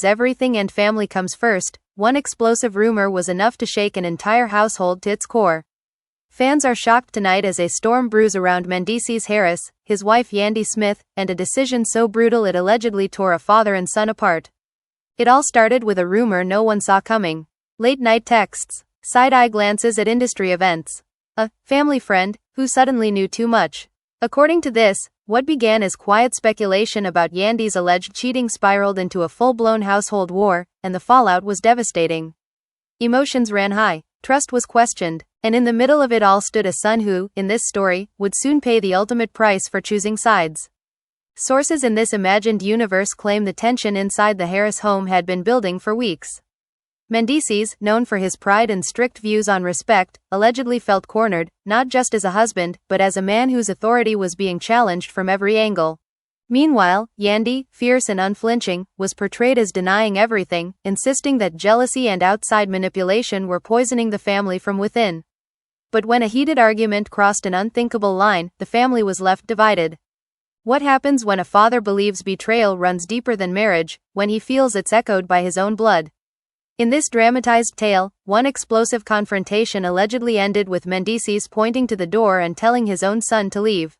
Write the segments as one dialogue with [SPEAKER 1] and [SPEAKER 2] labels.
[SPEAKER 1] everything and family comes first, one explosive rumor was enough to shake an entire household to its core. Fans are shocked tonight as a storm brews around Mendeecees Harris, his wife Yandy Smith, and a decision so brutal it allegedly tore a father and son apart. It all started with a rumor no one saw coming. Late-night texts, side-eye glances at industry events. A family friend who suddenly knew too much. According to this, what began as quiet speculation about Yandy's alleged cheating spiraled into a full-blown household war, and the fallout was devastating. Emotions ran high, trust was questioned, and in the middle of it all stood a son who, in this story, would soon pay the ultimate price for choosing sides. Sources in this imagined universe claim the tension inside the Harris home had been building for weeks. Mendeecees, known for his pride and strict views on respect, allegedly felt cornered, not just as a husband, but as a man whose authority was being challenged from every angle. Meanwhile, Yandy, fierce and unflinching, was portrayed as denying everything, insisting that jealousy and outside manipulation were poisoning the family from within. But when a heated argument crossed an unthinkable line, the family was left divided. What happens when a father believes betrayal runs deeper than marriage, when he feels it's echoed by his own blood? In this dramatized tale, one explosive confrontation allegedly ended with Mendeecees pointing to the door and telling his own son to leave.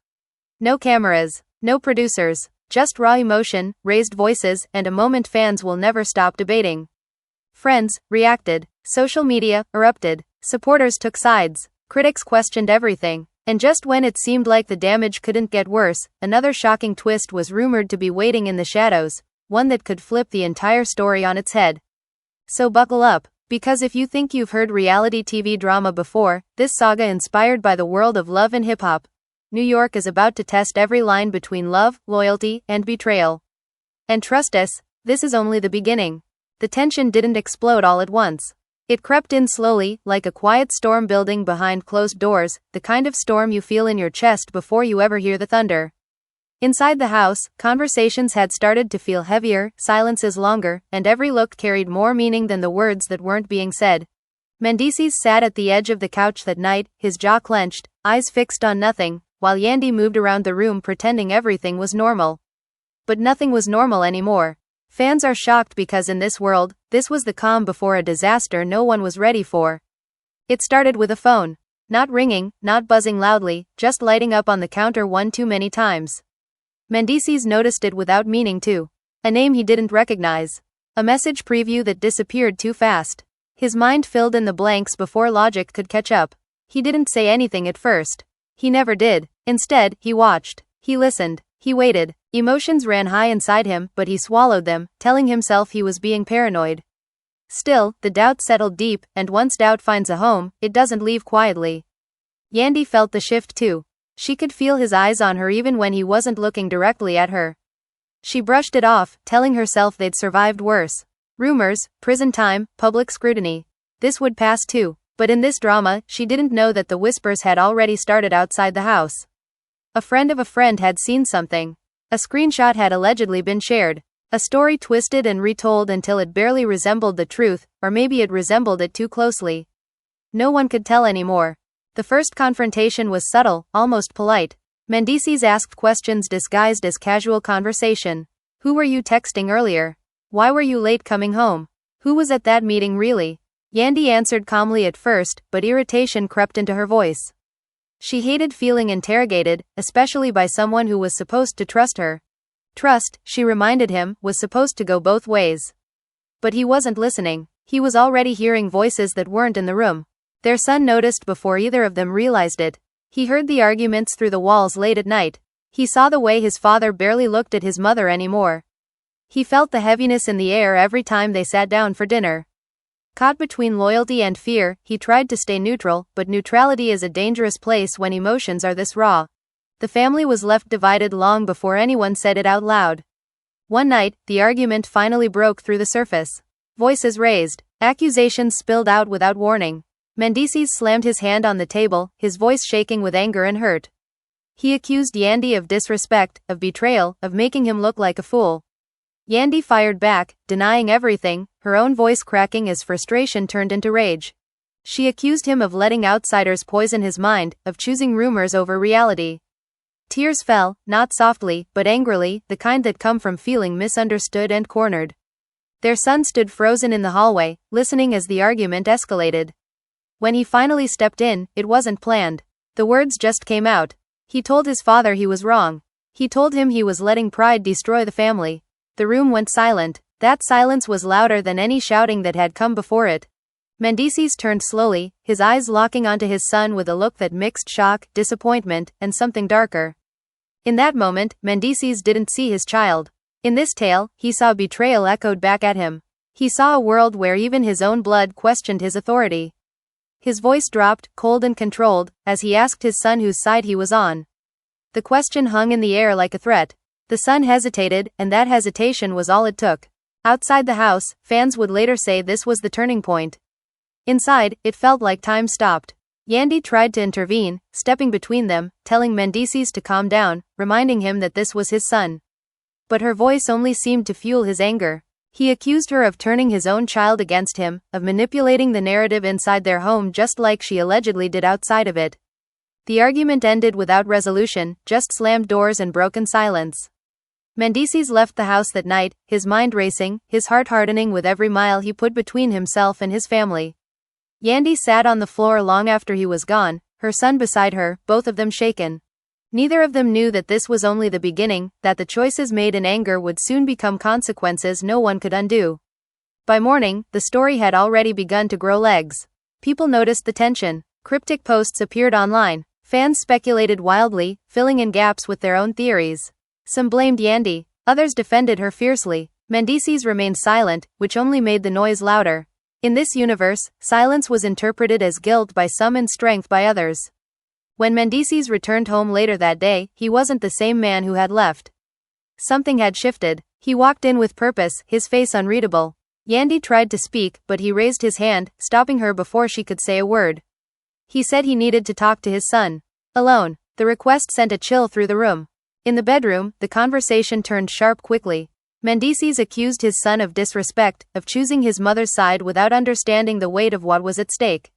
[SPEAKER 1] No cameras, no producers, just raw emotion, raised voices, and a moment fans will never stop debating. Friends reacted, social media erupted, supporters took sides, critics questioned everything, and just when it seemed like the damage couldn't get worse, another shocking twist was rumored to be waiting in the shadows, one that could flip the entire story on its head. So buckle up, because if you think you've heard reality TV drama before, this saga inspired by the world of love and hip-hop, New York is about to test every line between love, loyalty, and betrayal. And trust us, this is only the beginning. The tension didn't explode all at once. It crept in slowly, like a quiet storm building behind closed doors, the kind of storm you feel in your chest before you ever hear the thunder. Inside the house, conversations had started to feel heavier, silences longer, and every look carried more meaning than the words that weren't being said. Mendeecees sat at the edge of the couch that night, his jaw clenched, eyes fixed on nothing, while Yandy moved around the room pretending everything was normal. But nothing was normal anymore. Fans are shocked because in this world, this was the calm before a disaster no one was ready for. It started with a phone. Not ringing, not buzzing loudly, just lighting up on the counter one too many times. Mendeecees noticed it without meaning to. A name he didn't recognize. A message preview that disappeared too fast. His mind filled in the blanks before logic could catch up. He didn't say anything at first. He never did. Instead, he watched. He listened. He waited. Emotions ran high inside him, but he swallowed them, telling himself he was being paranoid. Still, the doubt settled deep, and once doubt finds a home, it doesn't leave quietly. Yandy felt the shift too. She could feel his eyes on her even when he wasn't looking directly at her. She brushed it off, telling herself they'd survived worse. Rumors, prison time, public scrutiny. This would pass too. But in this drama, she didn't know that the whispers had already started outside the house. A friend of a friend had seen something. A screenshot had allegedly been shared. A story twisted and retold until it barely resembled the truth, or maybe it resembled it too closely. No one could tell anymore. The first confrontation was subtle, almost polite. Mendeecees asked questions disguised as casual conversation. Who were you texting earlier? Why were you late coming home? Who was at that meeting really? Yandy answered calmly at first, but irritation crept into her voice. She hated feeling interrogated, especially by someone who was supposed to trust her. Trust, she reminded him, was supposed to go both ways. But he wasn't listening. He was already hearing voices that weren't in the room. Their son noticed before either of them realized it. He heard the arguments through the walls late at night. He saw the way his father barely looked at his mother anymore. He felt the heaviness in the air every time they sat down for dinner. Caught between loyalty and fear, he tried to stay neutral, but neutrality is a dangerous place when emotions are this raw. The family was left divided long before anyone said it out loud. One night, the argument finally broke through the surface. Voices raised. Accusations spilled out without warning. Mendeecees slammed his hand on the table, his voice shaking with anger and hurt. He accused Yandy of disrespect, of betrayal, of making him look like a fool. Yandy fired back, denying everything, her own voice cracking as frustration turned into rage. She accused him of letting outsiders poison his mind, of choosing rumors over reality. Tears fell, not softly, but angrily, the kind that come from feeling misunderstood and cornered. Their son stood frozen in the hallway, listening as the argument escalated. When he finally stepped in, it wasn't planned. The words just came out. He told his father he was wrong. He told him he was letting pride destroy the family. The room went silent. That silence was louder than any shouting that had come before it. Mendeecees turned slowly, his eyes locking onto his son with a look that mixed shock, disappointment, and something darker. In that moment, Mendeecees didn't see his child. In this tale, he saw betrayal echoed back at him. He saw a world where even his own blood questioned his authority. His voice dropped, cold and controlled, as he asked his son whose side he was on. The question hung in the air like a threat. The son hesitated, and that hesitation was all it took. Outside the house, fans would later say this was the turning point. Inside, it felt like time stopped. Yandy tried to intervene, stepping between them, telling Mendeecees to calm down, reminding him that this was his son. But her voice only seemed to fuel his anger. He accused her of turning his own child against him, of manipulating the narrative inside their home just like she allegedly did outside of it. The argument ended without resolution, just slammed doors and broken silence. Mendeecees left the house that night, his mind racing, his heart hardening with every mile he put between himself and his family. Yandy sat on the floor long after he was gone, her son beside her, both of them shaken. Neither of them knew that this was only the beginning, that the choices made in anger would soon become consequences no one could undo. By morning, the story had already begun to grow legs. People noticed the tension. Cryptic posts appeared online. Fans speculated wildly, filling in gaps with their own theories. Some blamed Yandy, others defended her fiercely. Mendeecees remained silent, which only made the noise louder. In this universe, silence was interpreted as guilt by some and strength by others. When Mendeecees returned home later that day, he wasn't the same man who had left. Something had shifted. He walked in with purpose, his face unreadable. Yandy tried to speak, but he raised his hand, stopping her before she could say a word. He said he needed to talk to his son. Alone. The request sent a chill through the room. In the bedroom, the conversation turned sharp quickly. Mendeecees accused his son of disrespect, of choosing his mother's side without understanding the weight of what was at stake.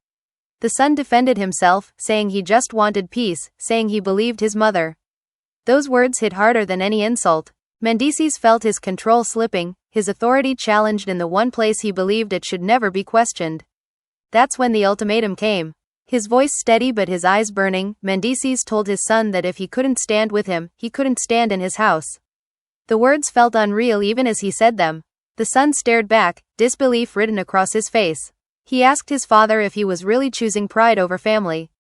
[SPEAKER 1] The son defended himself, saying he just wanted peace, saying he believed his mother. Those words hit harder than any insult. Mendeecees felt his control slipping, his authority challenged in the one place he believed it should never be questioned. That's when the ultimatum came. His voice steady but his eyes burning, Mendeecees told his son that if he couldn't stand with him, he couldn't stand in his house. The words felt unreal even as he said them. The son stared back, disbelief written across his face. He asked his father if he was really choosing pride over family.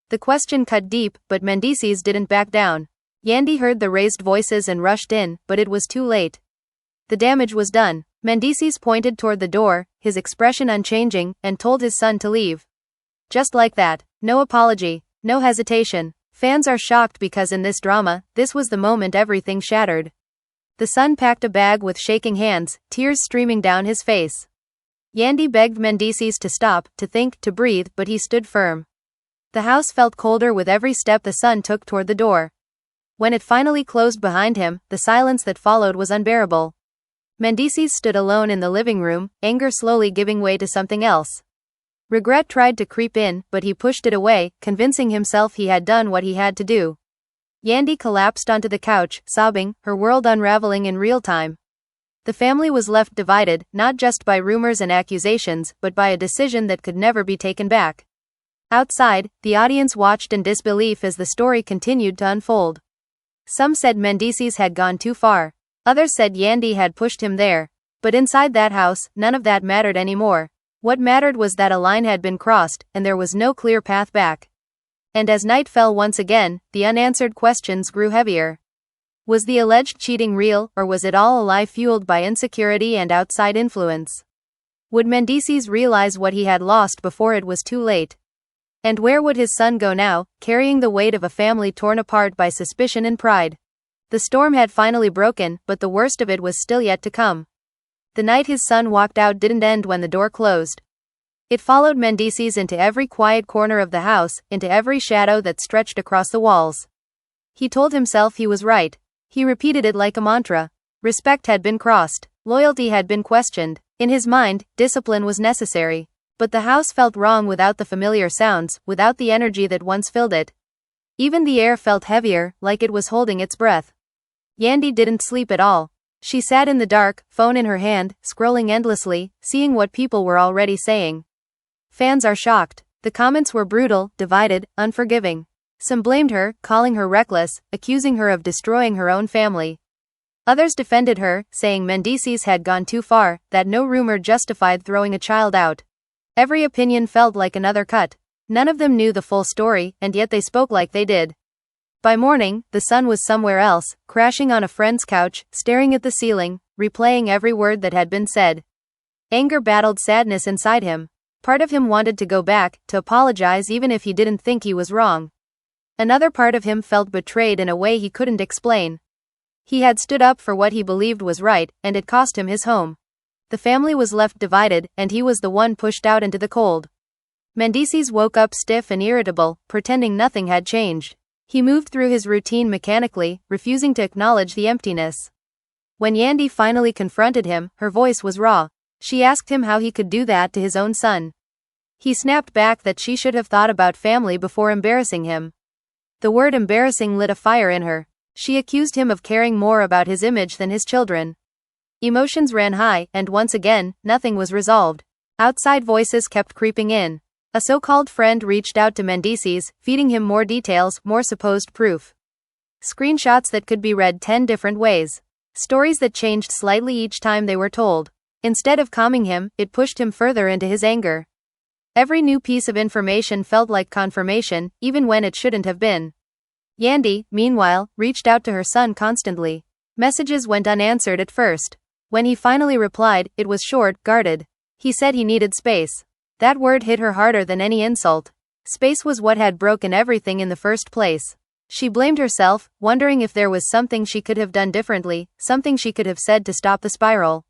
[SPEAKER 1] The question cut deep, but Mendeecees didn't back down. Yandy heard the raised voices and rushed in, but it was too late. The damage was done. Mendeecees pointed toward the door, his expression unchanging, and told his son to leave. Just like that. No apology. No hesitation. Fans are shocked because in this drama, this was the moment everything shattered. The son packed a bag with shaking hands, tears streaming down his face. Yandy begged Mendeecees to stop, to think, to breathe, but he stood firm. The house felt colder with every step the son took toward the door. When it finally closed behind him, the silence that followed was unbearable. Mendeecees stood alone in the living room, anger slowly giving way to something else. Regret tried to creep in, but he pushed it away, convincing himself he had done what he had to do. Yandy collapsed onto the couch, sobbing, her world unraveling in real time. The family was left divided, not just by rumors and accusations, but by a decision that could never be taken back. Outside, the audience watched in disbelief as the story continued to unfold. Some said Mendeecees had gone too far. Others said Yandy had pushed him there. But inside that house, none of that mattered anymore. What mattered was that a line had been crossed, and there was no clear path back. And as night fell once again, the unanswered questions grew heavier. Was the alleged cheating real, or was it all a lie fueled by insecurity and outside influence? Would Mendeecees realize what he had lost before it was too late? And where would his son go now, carrying the weight of a family torn apart by suspicion and pride? The storm had finally broken, but the worst of it was still yet to come. The night his son walked out didn't end when the door closed. It followed Mendeecees into every quiet corner of the house, into every shadow that stretched across the walls. He told himself he was right. He repeated it like a mantra. Respect had been crossed. Loyalty had been questioned. In his mind, discipline was necessary. But the house felt wrong without the familiar sounds, without the energy that once filled it. Even the air felt heavier, like it was holding its breath. Yandy didn't sleep at all. She sat in the dark, phone in her hand, scrolling endlessly, seeing what people were already saying. Fans are shocked. The comments were brutal, divided, unforgiving. Some blamed her, calling her reckless, accusing her of destroying her own family. Others defended her, saying Mendeecees had gone too far, that no rumor justified throwing a child out. Every opinion felt like another cut. None of them knew the full story, and yet they spoke like they did. By morning, the son was somewhere else, crashing on a friend's couch, staring at the ceiling, replaying every word that had been said. Anger battled sadness inside him. Part of him wanted to go back, to apologize even if he didn't think he was wrong. Another part of him felt betrayed in a way he couldn't explain. He had stood up for what he believed was right, and it cost him his home. The family was left divided, and he was the one pushed out into the cold. Mendeecees woke up stiff and irritable, pretending nothing had changed. He moved through his routine mechanically, refusing to acknowledge the emptiness. When Yandy finally confronted him, her voice was raw. She asked him how he could do that to his own son. He snapped back that she should have thought about family before embarrassing him. The word embarrassing lit a fire in her. She accused him of caring more about his image than his children. Emotions ran high, and once again, nothing was resolved. Outside voices kept creeping in. A so-called friend reached out to Mendeecees, feeding him more details, more supposed proof. Screenshots that could be read 10 different ways. Stories that changed slightly each time they were told. Instead of calming him, it pushed him further into his anger. Every new piece of information felt like confirmation, even when it shouldn't have been. Yandy, meanwhile, reached out to her son constantly. Messages went unanswered at first. When he finally replied, it was short, guarded. He said he needed space. That word hit her harder than any insult. Space was what had broken everything in the first place. She blamed herself, wondering if there was something she could have done differently, something she could have said to stop the spiral.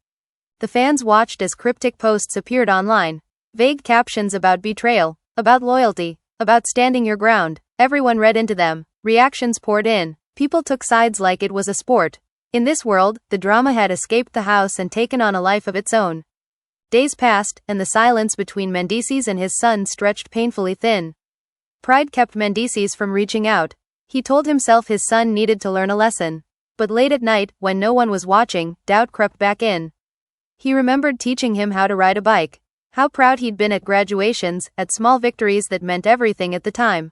[SPEAKER 1] The fans watched as cryptic posts appeared online. Vague captions about betrayal, about loyalty, about standing your ground. Everyone read into them. Reactions poured in. People took sides like it was a sport. In this world, the drama had escaped the house and taken on a life of its own. Days passed, and the silence between Mendeecees and his son stretched painfully thin. Pride kept Mendeecees from reaching out. He told himself his son needed to learn a lesson. But late at night, when no one was watching, doubt crept back in. He remembered teaching him how to ride a bike. How proud he'd been at graduations, at small victories that meant everything at the time.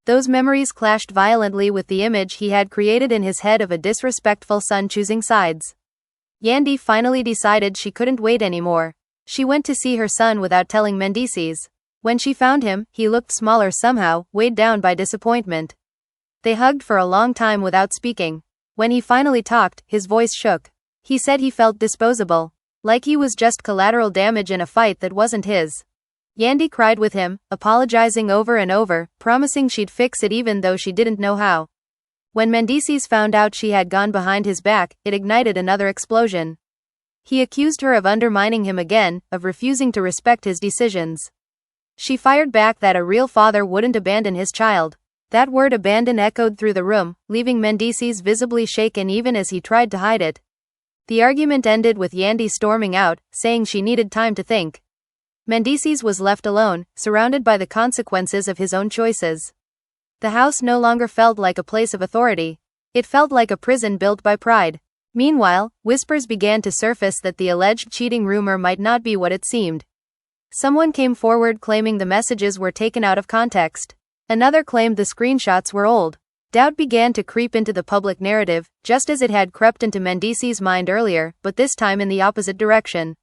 [SPEAKER 1] Those memories clashed violently with the image he had created in his head of a disrespectful son choosing sides. Yandy finally decided she couldn't wait anymore. She went to see her son without telling Mendeecees. When she found him, he looked smaller somehow, weighed down by disappointment. They hugged for a long time without speaking. When he finally talked, his voice shook. He said he felt disposable. Like he was just collateral damage in a fight that wasn't his. Yandy cried with him, apologizing over and over, promising she'd fix it even though she didn't know how. When Mendeecees found out she had gone behind his back, it ignited another explosion. He accused her of undermining him again, of refusing to respect his decisions. She fired back that a real father wouldn't abandon his child. That word abandon echoed through the room, leaving Mendeecees visibly shaken even as he tried to hide it. The argument ended with Yandy storming out, saying she needed time to think. Mendeecees was left alone, surrounded by the consequences of his own choices. The house no longer felt like a place of authority. It felt like a prison built by pride. Meanwhile, whispers began to surface that the alleged cheating rumor might not be what it seemed. Someone came forward claiming the messages were taken out of context. Another claimed the screenshots were old. Doubt began to creep into the public narrative, just as it had crept into Mendeecees' mind earlier, but this time in the opposite direction.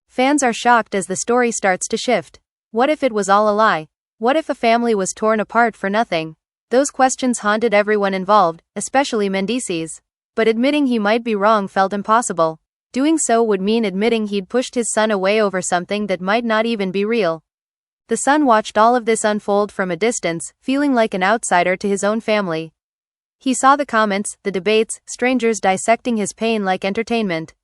[SPEAKER 1] Fans are shocked as the story starts to shift. What if it was all a lie? What if a family was torn apart for nothing? Those questions haunted everyone involved, especially Mendeecees. But admitting he might be wrong felt impossible. Doing so would mean admitting he'd pushed his son away over something that might not even be real. The son watched all of this unfold from a distance, feeling like an outsider to his own family. He saw the comments, the debates, strangers dissecting his pain like entertainment.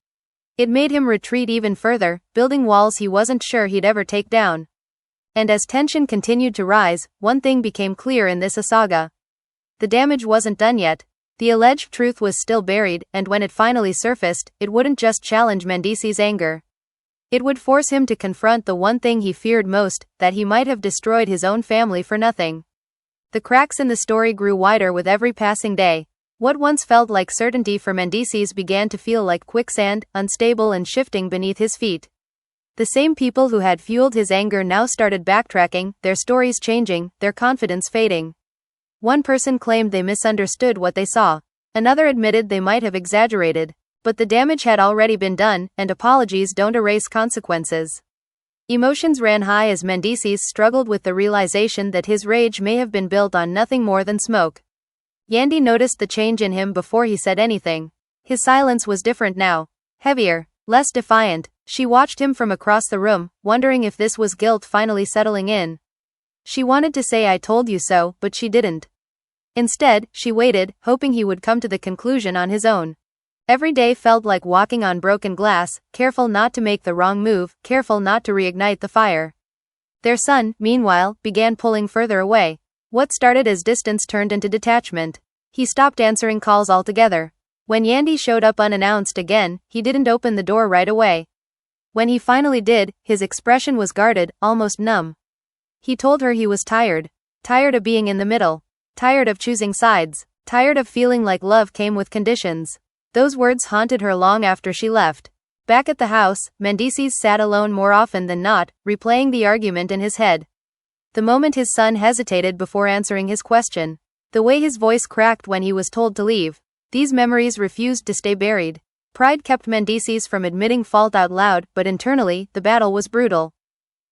[SPEAKER 1] It made him retreat even further, building walls he wasn't sure he'd ever take down. And as tension continued to rise, one thing became clear in this saga. The damage wasn't done yet. The alleged truth was still buried, and when it finally surfaced, it wouldn't just challenge Mendeecees' anger. It would force him to confront the one thing he feared most, that he might have destroyed his own family for nothing. The cracks in the story grew wider with every passing day. What once felt like certainty for Mendeecees began to feel like quicksand, unstable and shifting beneath his feet. The same people who had fueled his anger now started backtracking, their stories changing, their confidence fading. One person claimed they misunderstood what they saw. Another admitted they might have exaggerated. But the damage had already been done, and apologies don't erase consequences. Emotions ran high as Mendeecees struggled with the realization that his rage may have been built on nothing more than smoke. Yandy noticed the change in him before he said anything. His silence was different now. Heavier, less defiant. She watched him from across the room, wondering if this was guilt finally settling in. She wanted to say "I told you so," but she didn't. Instead, she waited, hoping he would come to the conclusion on his own. Every day felt like walking on broken glass, careful not to make the wrong move, careful not to reignite the fire. Their son, meanwhile, began pulling further away. What started as distance turned into detachment. He stopped answering calls altogether. When Yandy showed up unannounced again, he didn't open the door right away. When he finally did, his expression was guarded, almost numb. He told her he was tired. Tired of being in the middle. Tired of choosing sides. Tired of feeling like love came with conditions. Those words haunted her long after she left. Back at the house, Mendeecees sat alone more often than not, replaying the argument in his head. The moment his son hesitated before answering his question. The way his voice cracked when he was told to leave. These memories refused to stay buried. Pride kept Mendeecees from admitting fault out loud, but internally, the battle was brutal.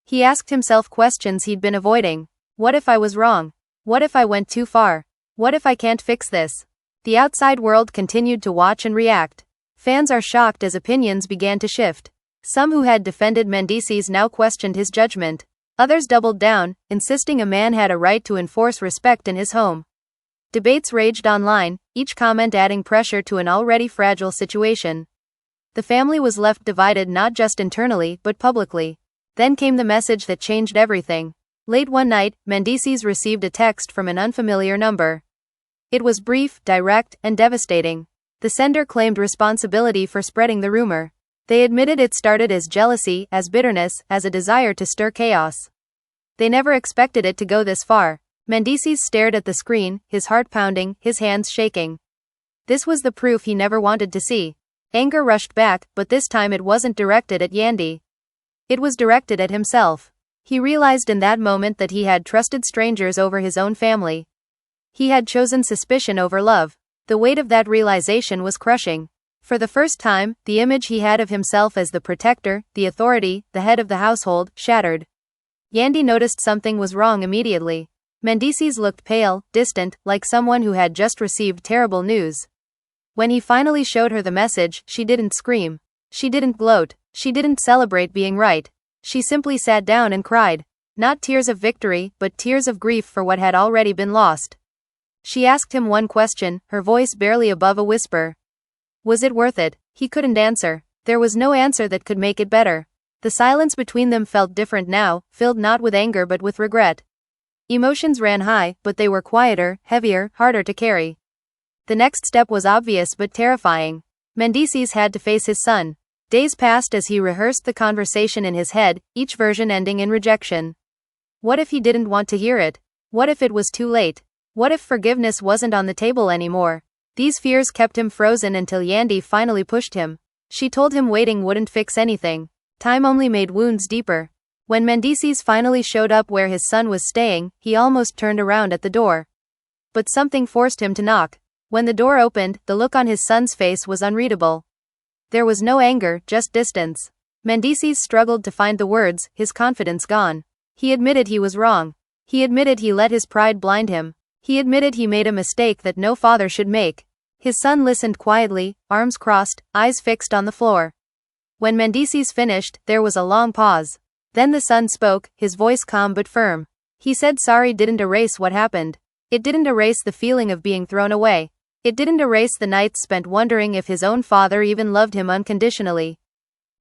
[SPEAKER 1] He asked himself questions he'd been avoiding. What if I was wrong? What if I went too far? What if I can't fix this? The outside world continued to watch and react. Fans are shocked as opinions began to shift. Some who had defended Mendeecees now questioned his judgment. Others doubled down, insisting a man had a right to enforce respect in his home. Debates raged online, each comment adding pressure to an already fragile situation. The family was left divided not just internally but publicly. Then came the message that changed everything. Late one night, Mendeecees received a text from an unfamiliar number. It was brief, direct, and devastating. The sender claimed responsibility for spreading the rumor. They admitted it started as jealousy, as bitterness, as a desire to stir chaos. They never expected it to go this far. Mendeecees stared at the screen, his heart pounding, his hands shaking. This was the proof he never wanted to see. Anger rushed back, but this time it wasn't directed at Yandy. It was directed at himself. He realized in that moment that he had trusted strangers over his own family. He had chosen suspicion over love. The weight of that realization was crushing. For the first time, the image he had of himself as the protector, the authority, the head of the household, shattered. Yandy noticed something was wrong immediately. Mendeecees looked pale, distant, like someone who had just received terrible news. When he finally showed her the message, she didn't scream. She didn't gloat. She didn't celebrate being right. She simply sat down and cried. Not tears of victory, but tears of grief for what had already been lost. She asked him one question, her voice barely above a whisper. Was it worth it? He couldn't answer. There was no answer that could make it better. The silence between them felt different now, filled not with anger but with regret. Emotions ran high, but they were quieter, heavier, harder to carry. The next step was obvious but terrifying. Mendeecees had to face his son. Days passed as he rehearsed the conversation in his head, each version ending in rejection. What if he didn't want to hear it? What if it was too late? What if forgiveness wasn't on the table anymore? These fears kept him frozen until Yandy finally pushed him. She told him waiting wouldn't fix anything. Time only made wounds deeper. When Mendeecees finally showed up where his son was staying, he almost turned around at the door. But something forced him to knock. When the door opened, the look on his son's face was unreadable. There was no anger, just distance. Mendeecees struggled to find the words, his confidence gone. He admitted he was wrong. He admitted he let his pride blind him. He admitted he made a mistake that no father should make. His son listened quietly, arms crossed, eyes fixed on the floor. When Mendeecees finished, there was a long pause. Then the son spoke, his voice calm but firm. He said sorry didn't erase what happened. It didn't erase the feeling of being thrown away. It didn't erase the nights spent wondering if his own father even loved him unconditionally.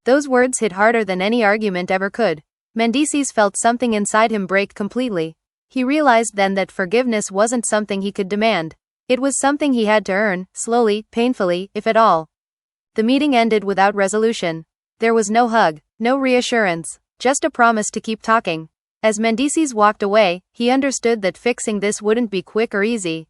[SPEAKER 1] Those words hit harder than any argument ever could. Mendeecees felt something inside him break completely. He realized then that forgiveness wasn't something he could demand. It was something he had to earn, slowly, painfully, if at all. The meeting ended without resolution. There was no hug, no reassurance, just a promise to keep talking. As Mendeecees walked away, he understood that fixing this wouldn't be quick or easy.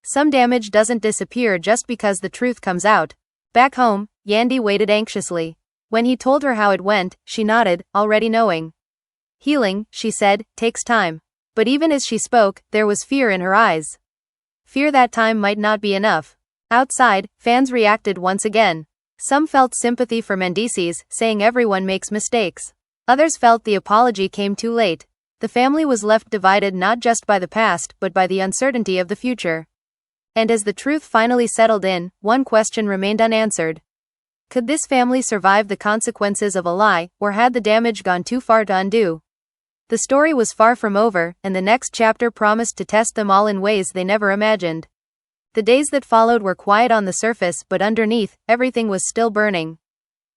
[SPEAKER 1] Some damage doesn't disappear just because the truth comes out. Back home, Yandy waited anxiously. When he told her how it went, she nodded, already knowing. Healing, she said, takes time. But even as she spoke, there was fear in her eyes. Fear that time might not be enough. Outside, fans reacted once again. Some felt sympathy for Mendeecees, saying everyone makes mistakes. Others felt the apology came too late. The family was left divided not just by the past, but by the uncertainty of the future. And as the truth finally settled in, one question remained unanswered. Could this family survive the consequences of a lie, or had the damage gone too far to undo? The story was far from over, and the next chapter promised to test them all in ways they never imagined. The days that followed were quiet on the surface, but underneath, everything was still burning.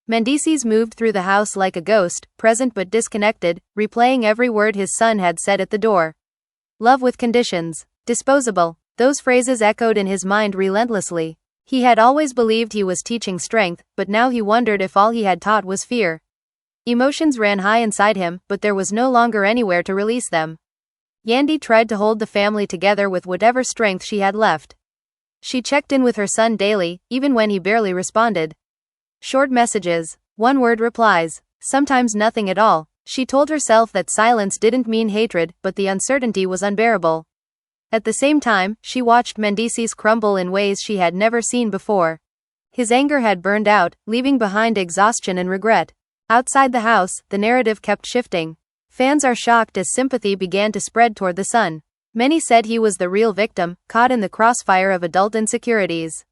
[SPEAKER 1] Mendeecees moved through the house like a ghost, present but disconnected, replaying every word his son had said at the door. Love with conditions. Disposable. Those phrases echoed in his mind relentlessly. He had always believed he was teaching strength, but now he wondered if all he had taught was fear. Emotions ran high inside him, but there was no longer anywhere to release them. Yandy tried to hold the family together with whatever strength she had left. She checked in with her son daily, even when he barely responded. Short messages, one-word replies, sometimes nothing at all. She told herself that silence didn't mean hatred, but the uncertainty was unbearable. At the same time, she watched Mendeecees crumble in ways she had never seen before. His anger had burned out, leaving behind exhaustion and regret. Outside the house, the narrative kept shifting. Fans are shocked as sympathy began to spread toward the son. Many said he was the real victim, caught in the crossfire of adult insecurities.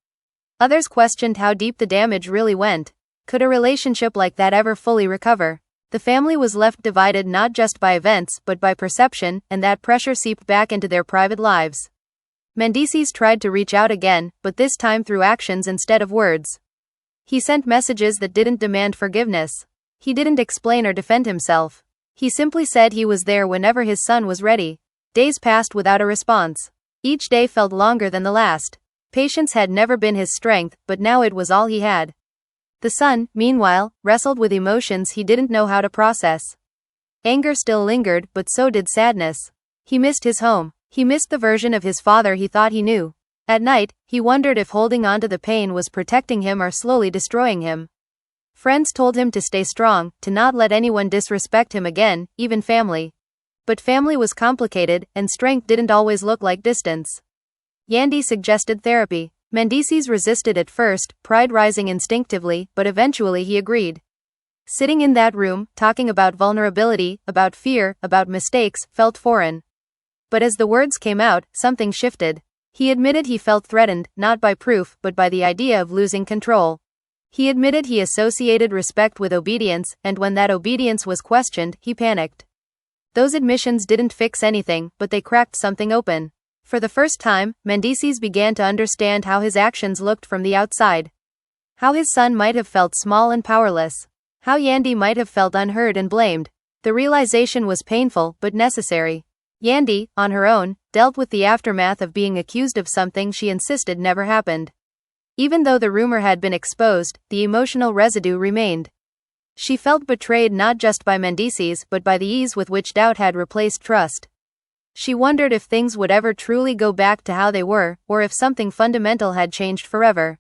[SPEAKER 1] Others questioned how deep the damage really went. Could a relationship like that ever fully recover? The family was left divided not just by events, but by perception, and that pressure seeped back into their private lives. Mendeecees tried to reach out again, but this time through actions instead of words. He sent messages that didn't demand forgiveness. He didn't explain or defend himself. He simply said he was there whenever his son was ready. Days passed without a response. Each day felt longer than the last. Patience had never been his strength, but now it was all he had. The son, meanwhile, wrestled with emotions he didn't know how to process. Anger still lingered, but so did sadness. He missed his home. He missed the version of his father he thought he knew. At night, he wondered if holding on to the pain was protecting him or slowly destroying him. Friends told him to stay strong, to not let anyone disrespect him again, even family. But family was complicated, and strength didn't always look like distance. Yandy suggested therapy. Mendeecees resisted at first, pride rising instinctively, but eventually he agreed. Sitting in that room, talking about vulnerability, about fear, about mistakes, felt foreign. But as the words came out, something shifted. He admitted he felt threatened, not by proof, but by the idea of losing control. He admitted he associated respect with obedience, and when that obedience was questioned, he panicked. Those admissions didn't fix anything, but they cracked something open. For the first time, Mendeecees began to understand how his actions looked from the outside. How his son might have felt small and powerless. How Yandy might have felt unheard and blamed. The realization was painful, but necessary. Yandy, on her own, dealt with the aftermath of being accused of something she insisted never happened. Even though the rumor had been exposed, the emotional residue remained. She felt betrayed not just by Mendeecees but by the ease with which doubt had replaced trust. She wondered if things would ever truly go back to how they were, or if something fundamental had changed forever.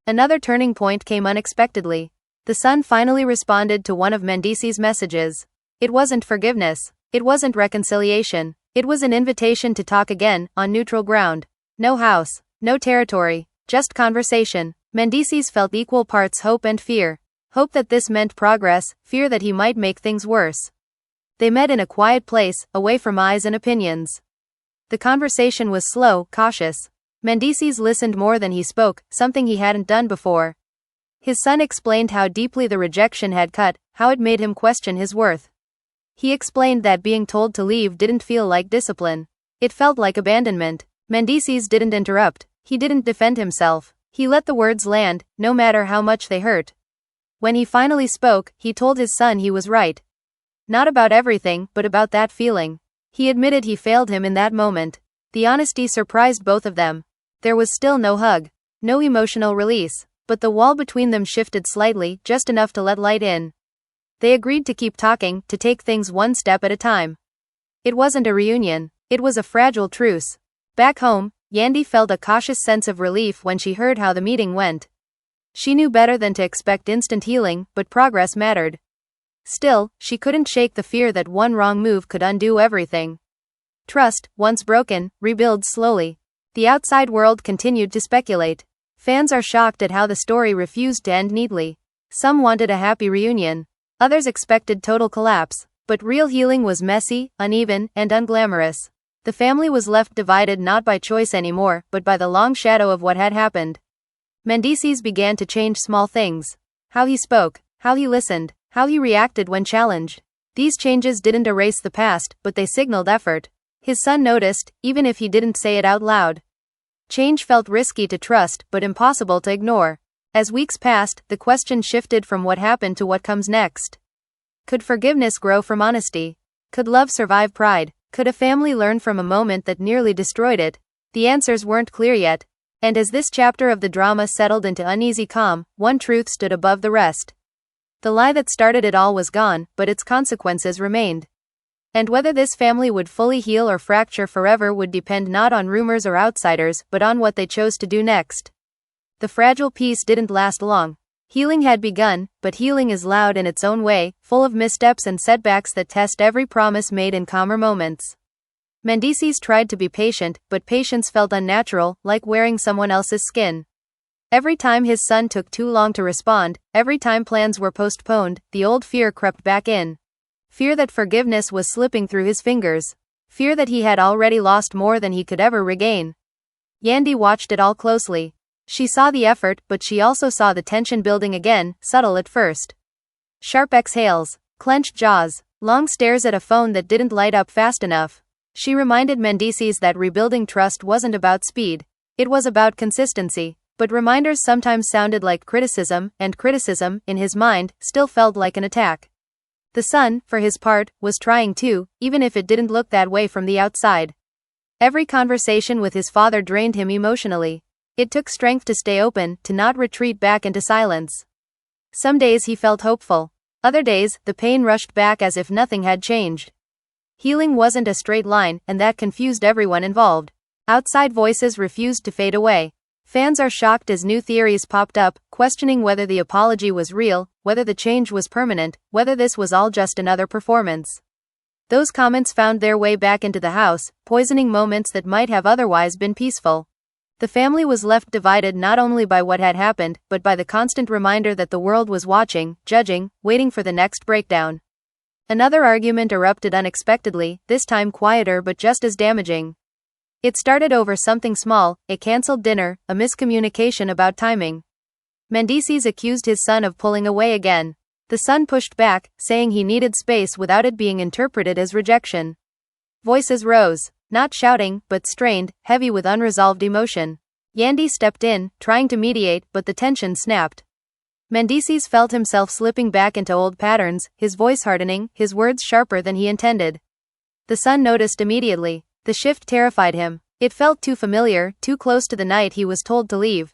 [SPEAKER 1] Another turning point came unexpectedly. The son finally responded to one of Mendeecees' messages. It wasn't forgiveness. It wasn't reconciliation. It was an invitation to talk again, on neutral ground. No house. No territory. Just conversation. Mendeecees felt equal parts hope and fear. Hope that this meant progress, fear that he might make things worse. They met in a quiet place, away from eyes and opinions. The conversation was slow, cautious. Mendeecees listened more than he spoke, something he hadn't done before. His son explained how deeply the rejection had cut, how it made him question his worth. He explained that being told to leave didn't feel like discipline. It felt like abandonment. Mendeecees didn't interrupt. He didn't defend himself. He let the words land, no matter how much they hurt. When he finally spoke, he told his son he was right. Not about everything, but about that feeling. He admitted he failed him in that moment. The honesty surprised both of them. There was still no hug. No emotional release. But the wall between them shifted slightly, just enough to let light in. They agreed to keep talking, to take things one step at a time. It wasn't a reunion. It was a fragile truce. Back home, Yandy felt a cautious sense of relief when she heard how the meeting went. She knew better than to expect instant healing, but progress mattered. Still, she couldn't shake the fear that one wrong move could undo everything. Trust, once broken, rebuilds slowly. The outside world continued to speculate. Fans are shocked at how the story refused to end neatly. Some wanted a happy reunion. Others expected total collapse. But real healing was messy, uneven, and unglamorous. The family was left divided not by choice anymore, but by the long shadow of what had happened. Mendeecees began to change small things. How he spoke, how he listened, how he reacted when challenged. These changes didn't erase the past, but they signaled effort. His son noticed, even if he didn't say it out loud. Change felt risky to trust, but impossible to ignore. As weeks passed, the question shifted from what happened to what comes next. Could forgiveness grow from honesty? Could love survive pride? Could a family learn from a moment that nearly destroyed it? The answers weren't clear yet. And as this chapter of the drama settled into uneasy calm, one truth stood above the rest. The lie that started it all was gone, but its consequences remained. And whether this family would fully heal or fracture forever would depend not on rumors or outsiders, but on what they chose to do next. The fragile peace didn't last long. Healing had begun, but healing is loud in its own way, full of missteps and setbacks that test every promise made in calmer moments. Mendeecees tried to be patient, but patience felt unnatural, like wearing someone else's skin. Every time his son took too long to respond, every time plans were postponed, the old fear crept back in. Fear that forgiveness was slipping through his fingers. Fear that he had already lost more than he could ever regain. Yandy watched it all closely. She saw the effort, but she also saw the tension building again, subtle at first. Sharp exhales, clenched jaws, long stares at a phone that didn't light up fast enough. She reminded Mendeecees that rebuilding trust wasn't about speed. It was about consistency. But reminders sometimes sounded like criticism, and criticism, in his mind, still felt like an attack. The son, for his part, was trying too, even if it didn't look that way from the outside. Every conversation with his father drained him emotionally. It took strength to stay open, to not retreat back into silence. Some days he felt hopeful. Other days, the pain rushed back as if nothing had changed. Healing wasn't a straight line, and that confused everyone involved. Outside voices refused to fade away. Fans are shocked as new theories popped up, questioning whether the apology was real, whether the change was permanent, whether this was all just another performance. Those comments found their way back into the house, poisoning moments that might have otherwise been peaceful. The family was left divided not only by what had happened, but by the constant reminder that the world was watching, judging, waiting for the next breakdown. Another argument erupted unexpectedly, this time quieter but just as damaging. It started over something small, a cancelled dinner, a miscommunication about timing. Mendeecees accused his son of pulling away again. The son pushed back, saying he needed space without it being interpreted as rejection. Voices rose, not shouting, but strained, heavy with unresolved emotion. Yandy stepped in, trying to mediate, but the tension snapped. Mendeecees felt himself slipping back into old patterns, his voice hardening, his words sharper than he intended. The son noticed immediately. The shift terrified him. It felt too familiar, too close to the night he was told to leave.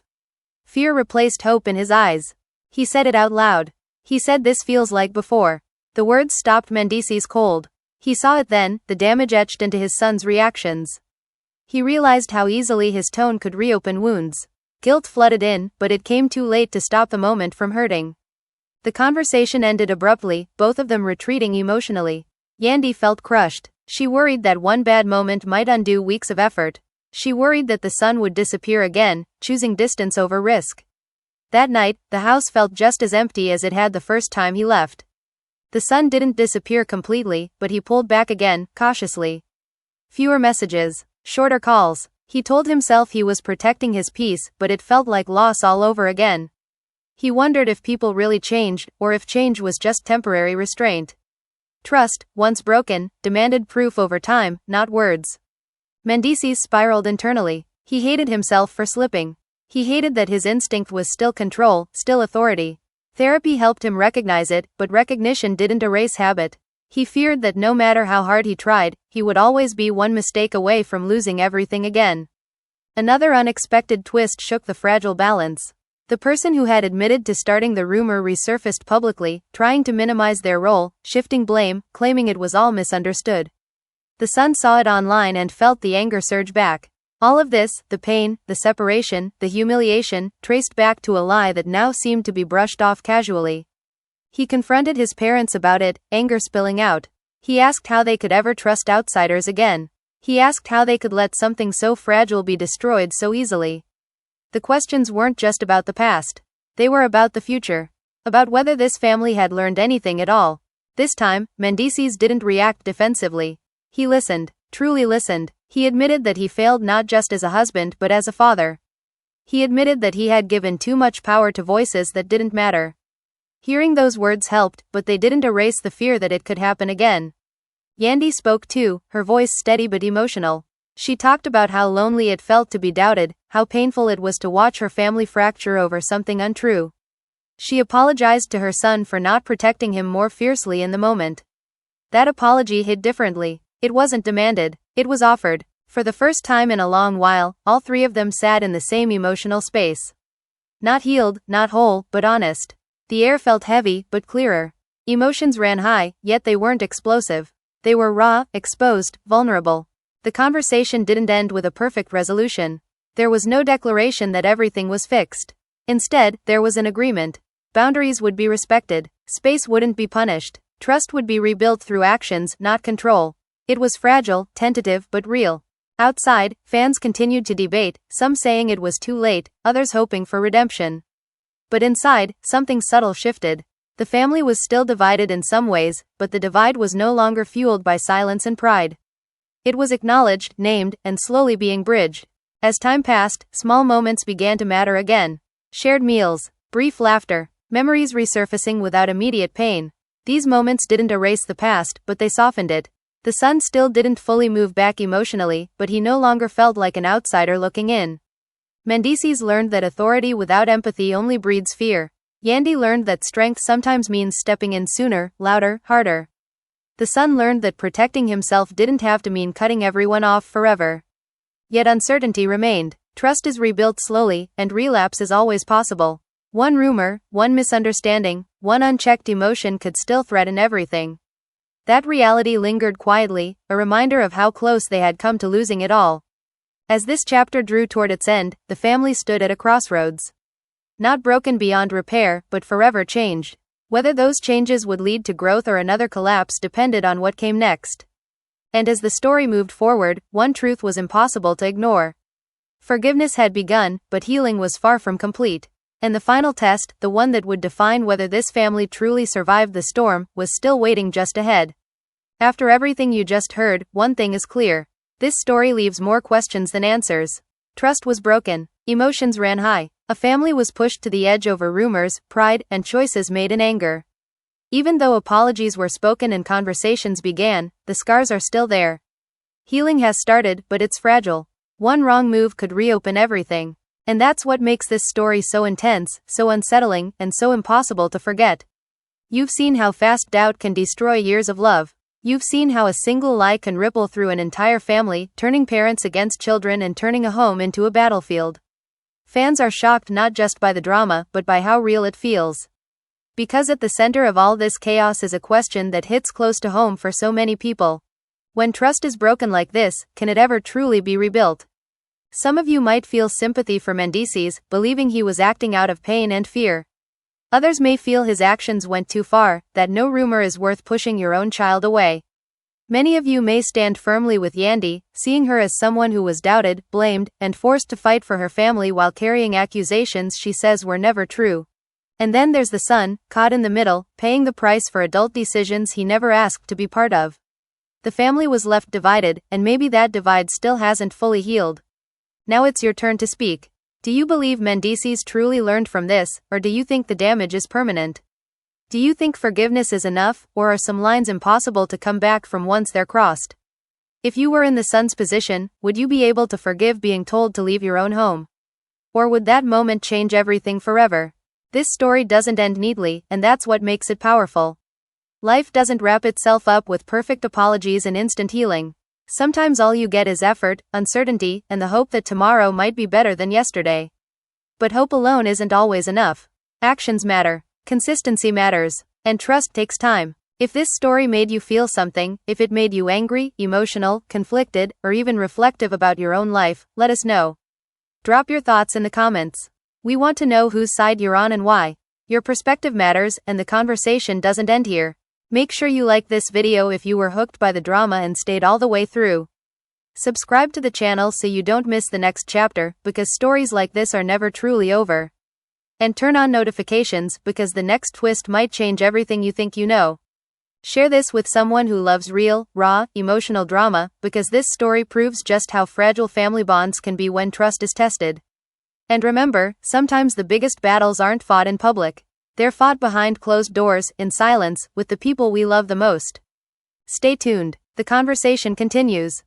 [SPEAKER 1] Fear replaced hope in his eyes. He said it out loud. He said, "This feels like before." The words stopped Mendeecees cold. He saw it then, the damage etched into his son's reactions. He realized how easily his tone could reopen wounds. Guilt flooded in, but it came too late to stop the moment from hurting. The conversation ended abruptly, both of them retreating emotionally. Yandy felt crushed. She worried that one bad moment might undo weeks of effort. She worried that the son would disappear again, choosing distance over risk. That night, the house felt just as empty as it had the first time he left. The son didn't disappear completely, but he pulled back again, cautiously. Fewer messages, shorter calls. He told himself he was protecting his peace, but it felt like loss all over again. He wondered if people really changed, or if change was just temporary restraint. Trust, once broken, demanded proof over time, not words. Mendeecees spiraled internally. He hated himself for slipping. He hated that his instinct was still control, still authority. Therapy helped him recognize it, but recognition didn't erase habit. He feared that no matter how hard he tried, he would always be one mistake away from losing everything again. Another unexpected twist shook the fragile balance. The person who had admitted to starting the rumor resurfaced publicly, trying to minimize their role, shifting blame, claiming it was all misunderstood. The son saw it online and felt the anger surge back. All of this, the pain, the separation, the humiliation, traced back to a lie that now seemed to be brushed off casually. He confronted his parents about it, anger spilling out. He asked how they could ever trust outsiders again. He asked how they could let something so fragile be destroyed so easily. The questions weren't just about the past. They were about the future. About whether this family had learned anything at all. This time, Mendeecees didn't react defensively. He listened, truly listened. He admitted that he failed not just as a husband but as a father. He admitted that he had given too much power to voices that didn't matter. Hearing those words helped, but they didn't erase the fear that it could happen again. Yandy spoke too, her voice steady but emotional. She talked about how lonely it felt to be doubted, how painful it was to watch her family fracture over something untrue. She apologized to her son for not protecting him more fiercely in the moment. That apology hit differently. It wasn't demanded, it was offered. For the first time in a long while, all three of them sat in the same emotional space. Not healed, not whole, but honest. The air felt heavy, but clearer. Emotions ran high, yet they weren't explosive. They were raw, exposed, vulnerable. The conversation didn't end with a perfect resolution. There was no declaration that everything was fixed. Instead, there was an agreement. Boundaries would be respected. Space wouldn't be punished. Trust would be rebuilt through actions, not control. It was fragile, tentative, but real. Outside, fans continued to debate, some saying it was too late, others hoping for redemption. But inside, something subtle shifted. The family was still divided in some ways, but the divide was no longer fueled by silence and pride. It was acknowledged, named, and slowly being bridged. As time passed, small moments began to matter again. Shared meals, brief laughter, memories resurfacing without immediate pain. These moments didn't erase the past, but they softened it. The son still didn't fully move back emotionally, but he no longer felt like an outsider looking in. Mendeecees learned that authority without empathy only breeds fear. Yandy learned that strength sometimes means stepping in sooner, louder, harder. The son learned that protecting himself didn't have to mean cutting everyone off forever. Yet uncertainty remained. Trust is rebuilt slowly, and relapse is always possible. One rumor, one misunderstanding, one unchecked emotion could still threaten everything. That reality lingered quietly, a reminder of how close they had come to losing it all. As this chapter drew toward its end, the family stood at a crossroads. Not broken beyond repair, but forever changed. Whether those changes would lead to growth or another collapse depended on what came next. And as the story moved forward, one truth was impossible to ignore. Forgiveness had begun, but healing was far from complete. And the final test, the one that would define whether this family truly survived the storm, was still waiting just ahead. After everything you just heard, one thing is clear. This story leaves more questions than answers. Trust was broken. Emotions ran high. A family was pushed to the edge over rumors, pride, and choices made in anger. Even though apologies were spoken and conversations began, the scars are still there. Healing has started, but it's fragile. One wrong move could reopen everything. And that's what makes this story so intense, so unsettling, and so impossible to forget. You've seen how fast doubt can destroy years of love. You've seen how a single lie can ripple through an entire family, turning parents against children and turning a home into a battlefield. Fans are shocked not just by the drama, but by how real it feels. Because at the center of all this chaos is a question that hits close to home for so many people. When trust is broken like this, can it ever truly be rebuilt? Some of you might feel sympathy for Mendeecees, believing he was acting out of pain and fear. Others may feel his actions went too far, that no rumor is worth pushing your own child away. Many of you may stand firmly with Yandy, seeing her as someone who was doubted, blamed, and forced to fight for her family while carrying accusations she says were never true. And then there's the son, caught in the middle, paying the price for adult decisions he never asked to be part of. The family was left divided, and maybe that divide still hasn't fully healed. Now it's your turn to speak. Do you believe Mendeecees truly learned from this, or do you think the damage is permanent? Do you think forgiveness is enough, or are some lines impossible to come back from once they're crossed? If you were in the son's position, would you be able to forgive being told to leave your own home? Or would that moment change everything forever? This story doesn't end neatly, and that's what makes it powerful. Life doesn't wrap itself up with perfect apologies and instant healing. Sometimes all you get is effort, uncertainty, and the hope that tomorrow might be better than yesterday. But hope alone isn't always enough. Actions matter, consistency matters, and trust takes time. If this story made you feel something, if it made you angry, emotional, conflicted, or even reflective about your own life, let us know. Drop your thoughts in the comments. We want to know whose side you're on and why. Your perspective matters, and the conversation doesn't end here. Make sure you like this video if you were hooked by the drama and stayed all the way through. Subscribe to the channel so you don't miss the next chapter, because stories like this are never truly over. And turn on notifications, because the next twist might change everything you think you know. Share this with someone who loves real, raw, emotional drama, because this story proves just how fragile family bonds can be when trust is tested. And remember, sometimes the biggest battles aren't fought in public. They're fought behind closed doors, in silence, with the people we love the most. Stay tuned. The conversation continues.